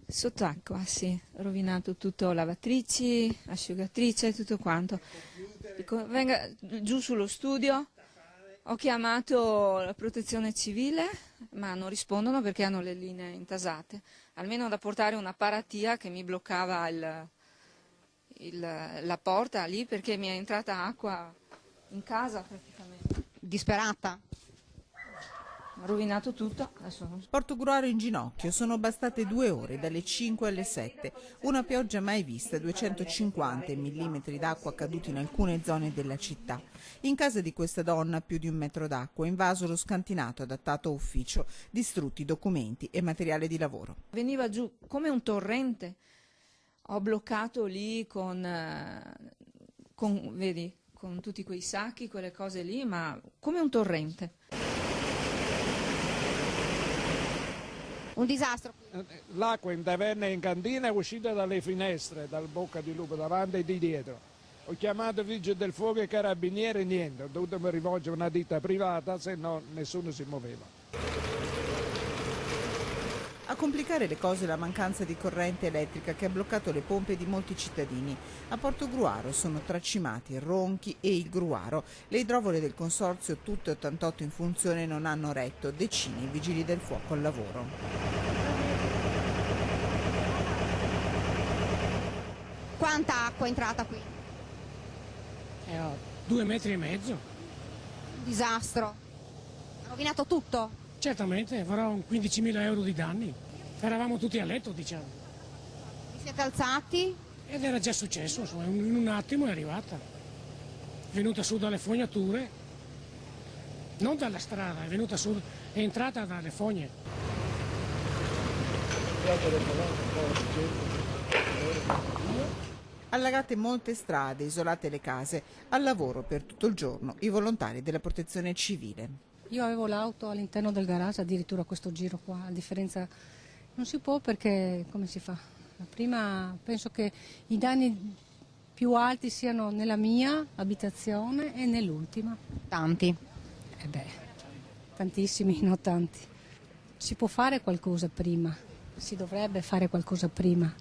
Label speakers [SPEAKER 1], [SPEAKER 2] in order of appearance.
[SPEAKER 1] Sott'acqua, sì, rovinato tutto, lavatrici, asciugatrice, tutto quanto. Dico, venga giù sullo studio, ho chiamato la protezione civile, ma non rispondono perché hanno le linee intasate. Almeno da portare una paratia che mi bloccava la porta lì perché mi è entrata acqua in casa praticamente.
[SPEAKER 2] Disperata?
[SPEAKER 1] Ha rovinato tutto. Adesso non so.
[SPEAKER 3] Portogruaro in ginocchio, sono bastate 2 ore, dalle 5 alle 7. Una pioggia mai vista, 250 mm d'acqua caduti in alcune zone della città. In casa di questa donna più di 1 metro d'acqua, invaso lo scantinato adattato a ufficio, distrutti documenti e materiale di lavoro.
[SPEAKER 1] Veniva giù come un torrente. Ho bloccato lì vedi, con tutti quei sacchi, quelle cose lì, ma come un torrente.
[SPEAKER 2] Un disastro.
[SPEAKER 4] L'acqua in taverna e in cantina è uscita dalle finestre, dal bocca di lupo davanti e di dietro. Ho chiamato vigili del fuoco e carabinieri, niente, ho dovuto rivolgere una ditta privata, se no nessuno si muoveva.
[SPEAKER 3] A complicare le cose la mancanza di corrente elettrica che ha bloccato le pompe di molti cittadini. A Portogruaro sono tracimati il Ronchi e il Gruaro. Le idrovole del consorzio, tutte 88 in funzione, non hanno retto, decine i vigili del fuoco al lavoro.
[SPEAKER 2] Quanta acqua è entrata qui?
[SPEAKER 5] 2,5 metri.
[SPEAKER 2] Un disastro. Ha rovinato tutto?
[SPEAKER 5] Certamente, farò 15.000 euro di danni. Eravamo tutti a letto, diciamo.
[SPEAKER 2] Vi siete alzati?
[SPEAKER 5] Ed era già successo, insomma, in un attimo è arrivata. È venuta su dalle fognature, non dalla strada, è entrata dalle fogne.
[SPEAKER 3] Allagate molte strade, isolate le case, al lavoro per tutto il giorno i volontari della protezione civile.
[SPEAKER 6] Io avevo l'auto all'interno del garage, addirittura questo giro qua, a differenza non si può perché come si fa? Prima penso che i danni più alti siano nella mia abitazione e nell'ultima.
[SPEAKER 2] Tanti.
[SPEAKER 6] Tantissimi, no tanti. Si può fare qualcosa prima, si dovrebbe fare qualcosa prima.